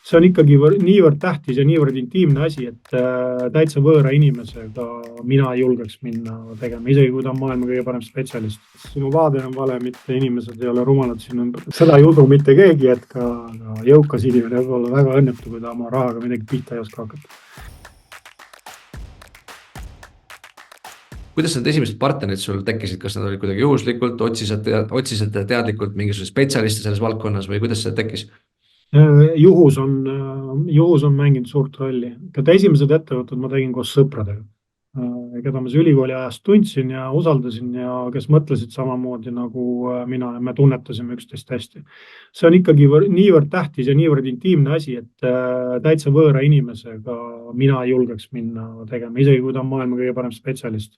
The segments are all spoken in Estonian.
see on ikkagi niivõrd tähtis ja niivõrd intiimne asi, et täitsa võõra inimesega mina ei julgeks minna tegema, isegi kui ta on maailma kõige parem spetsialist. Sinu vaade on vale, mitte inimesed ei ole rumalad sinu ümber. Seda ei usu mitte keegi, et ka jõukas inimene võib olla väga õnnetu, kui ta oma rahaga midagi pihta ei oska hakata. Kuidas need esimesed partnerid sul tekkisid, kas nad olid kuidagi juhuslikult, otsisid teadlikult mingisuguse spetsialisti selles valdkonnas või kuidas see tekkis? Juhus on mänginud suurt rolli. Keda esimesed ettevõtted ma tegin koos sõpradega, keda ma ülikooli ajast tundsin ja usaldasin ja kes mõtlesid samamoodi nagu mina ja me tunnetasime üksteist hästi. See on ikkagi niivõrd tähtis ja niivõrd intiimne asi, et täitsa võõra inimesega mina ei julgeks minna tegema, isegi kui ta on maailma kõige parem spetsialist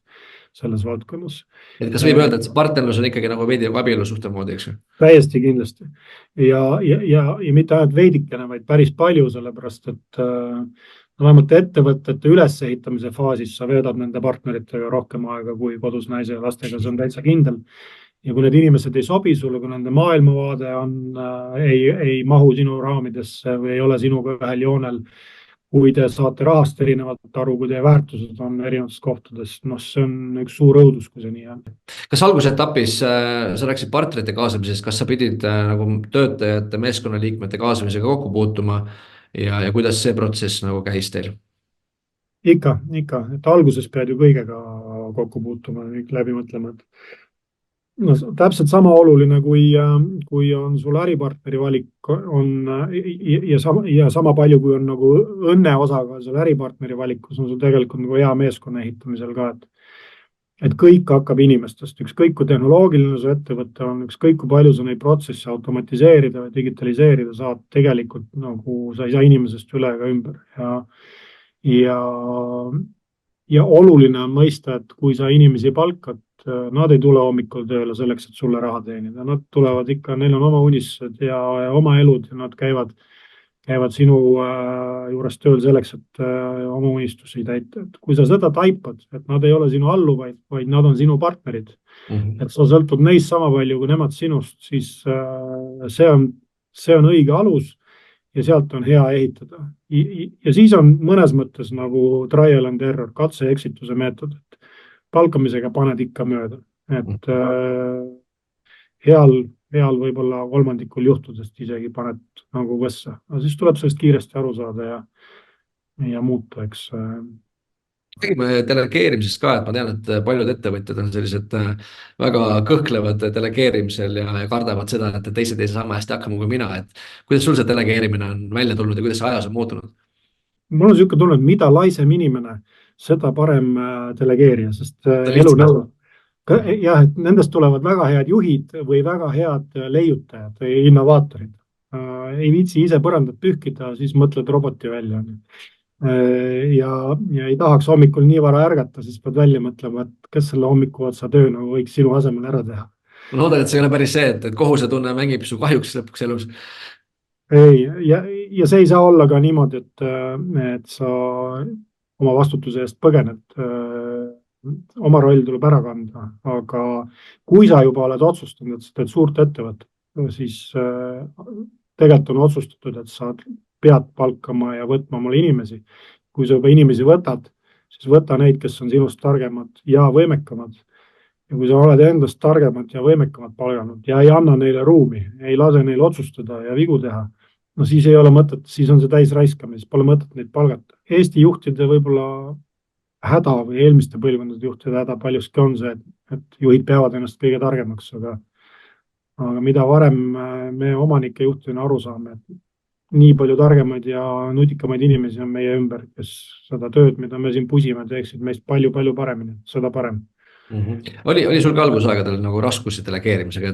selles valdkonnas. Et kas võib öelda, et see partnerlus on ikkagi nagu veidi abielu suhte moodi, eks? Täiesti kindlasti. Ja mitte ainult veidikene, vaid päris palju, sellepärast, et vähemalt ettevõtete ülesehitamise faasis sa veedad nende partneritega rohkem aega kui kodus naise ja lastega, see on täitsa kindel. Ja kui need inimesed ei sobi sulle, kui nende maailmavaade ei mahu sinu raamidesse või ei ole sinuga ühel joonel, kui te saate rahast erinevalt aru, kui teie väärtused on erinevates kohtades, see on üks suur õudus, kui see nii on. Kas algusetapis sa rääkisid partnerite kaasamisest, kas sa pidid nagu töötajate, meeskonnaliikmete kaasamisega kokku puutuma ja kuidas see protsess nagu käis teil? Ikka, et alguses pead ju kõigega kokku puutuma, läbi mõtlema, et täpselt sama oluline, kui on sul äripartneri valik ja sama palju, kui on nagu õnne osakaal seal äripartneri valikus, on sul tegelikult nagu hea meeskonna ehitamisel ka, et kõik hakkab inimestest, ükskõik kui tehnoloogiline su ettevõte on, ükskõik kui palju sa neid protsesse automatiseerida või digitaliseerida saad, tegelikult nagu sa ei saa inimesest üle ega ümber ja oluline on mõista, et kui sa inimesi palkad, nad ei tule hommikul tööle selleks, et sulle raha teenida. Nad tulevad ikka, neil on oma unistused ja oma elud ja nad käivad sinu juures tööl selleks, et oma unistusi täita. Et kui sa seda taipad, et nad ei ole sinu alluvaid, vaid nad on sinu partnerid, et sa sõltud neist sama palju kui nemad sinust, siis see on õige alus ja sealt on hea ehitada. Ja siis on mõnes mõttes nagu trial and error, katse eksituse meetod, et palkamisega paned ikka mööda, et heal võib-olla kolmandikul juhtudest isegi paned nagu võssa. Aga siis tuleb sellest kiiresti aru saada ja muuta, eks. Räägime delegeerimisest ka, et ma tean, et paljud ettevõtjad on sellised väga kõhklevad delegeerimisel ja kardavad seda, et teised ei saa sama hästi hakkama kui mina. Et kuidas sul see delegeerimine on välja tulnud ja kuidas see ajas on muutunud? Mul on selline tunne, et mida laisem inimene, seda parem delegeerija, sest elu nõuab. Jah, et nendest tulevad väga head juhid või väga head leiutajad või innovaatorid. Ei viitsi ise põrandat pühkida, siis mõtled roboti välja. Ja ei tahaks hommikul nii vara ärgata, siis pead välja mõtlema, et kes selle hommiku otsa töö nagu võiks sinu asemel ära teha. Ma loodan, et see ei ole päris see, et kohusetunne mängib su kahjuks lõpuks elus. Ei, ja see ei saa olla ka niimoodi, et sa oma vastutuse eest põgened, oma roll tuleb ära kanda, aga kui sa juba oled otsustanud, et sa teed suurt ettevõtet, siis tegelikult on otsustatud, et sa pead palkama ja võtma omale inimesi. Kui sa juba inimesi võtad, siis võta neid, kes on sinust targemad ja võimekamad. Ja kui sa oled endast targemad ja võimekamad palganud ja ei anna neile ruumi, ei lase neil otsustada ja vigu teha, siis ei ole mõtet, siis on see täis raiskamine, siis pole mõtet neid palgata. Eesti juhtide võib-olla häda või eelmiste põlvkondade juhtide häda paljuski on see, et juhid peavad ennast kõige targemaks, aga mida varem me omanike juhtidena aru saame, et nii palju targemaid ja nutikamaid inimesi on meie ümber, kes seda tööd, mida me siin pusime, teeksid meist palju-palju paremini, seda parem. Oli sul ka algusaegadel nagu raskusi delegeerimisega,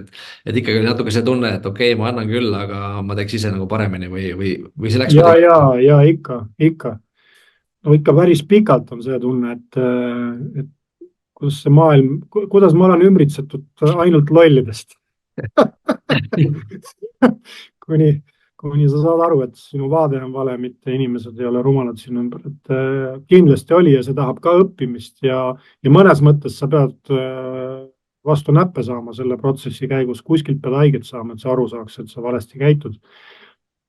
et ikkagi oli natuke see tunne, et okei, ma annan küll, aga ma teeks ise nagu paremini või see läks? Ja ikka. No ikka päris pikalt on see tunne, et kuidas see maailm, kuidas ma olen ümbritsetud ainult lollidest. Kuni sa saad aru, et sinu vaade on vale, mitte inimesed ei ole rumalad sinu ümber. Et kindlasti oli ja see tahab ka õppimist ja mõnes mõttes sa pead vastu näppe saama selle protsessi käigus, kuskilt pead haiget saama, et sa aru saaks, et sa valesti käitud.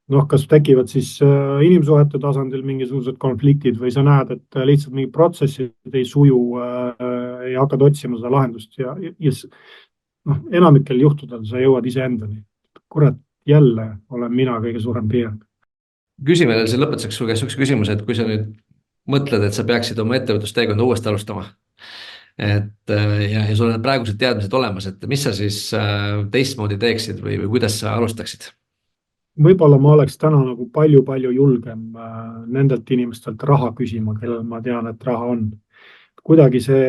noh, kas tekivad siis inimsuhete tasandil mingisugused konfliktid või sa näed, et lihtsalt mingid protsessid ei suju ja hakkad otsima seda lahendust noh, enamikel juhtudel sa jõuad iseendani. kurat, jälle olen mina kõige suurem piirang. küsime veel siin lõpetuseks su käest üks küsimus, et kui sa nüüd mõtled, et sa peaksid oma ettevõtlusteekonda uuesti alustama, et ja sul on praegused teadmised olemas, et mis sa siis teistmoodi teeksid või kuidas sa alustaksid? Võib-olla ma oleks täna nagu palju-palju julgem nendelt inimestelt raha küsima, kellel ma tean, et raha on. kuidagi see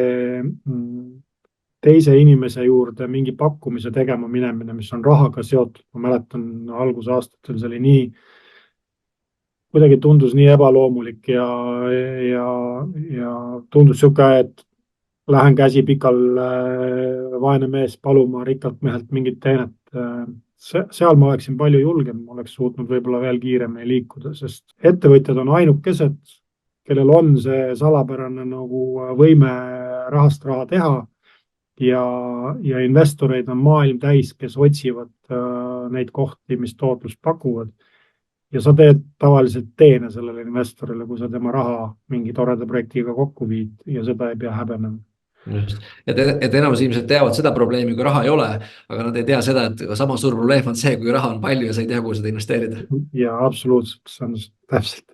teise inimese juurde mingi pakkumise tegema minemine, mis on rahaga seotud, ma mäletan algusaastatel see oli nii, kuidagi tundus nii ebaloomulik ja, ja tundus sihuke, et lähen käsi pikal vaene mees paluma rikkalt mehelt mingit teenet. Seal ma oleksin palju julgem, oleks suutnud võib-olla veel kiiremini liikuda, sest ettevõtjad on ainukesed, kellel on see salapärane nagu võime rahast raha teha ja investoreid on maailm täis, kes otsivad neid kohti, mis tootlust pakuvad. Ja sa teed tavaliselt teene sellele investorile, kui sa tema raha mingi toreda projektiga kokku viid ja seda ei pea häbenema. Just. Et enamus inimesed teavad seda probleemi, kui raha ei ole, aga nad ei tea seda, et sama suur probleem on see, kui raha on palju ja sa ei tea, kuhu seda investeerida. Ja absoluutselt, see on täpselt.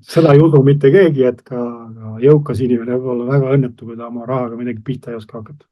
Seda ei usu mitte keegi, et ka jõukas inimene võib olla väga õnnetu, kui ta oma rahaga midagi pihta ei oska hakata.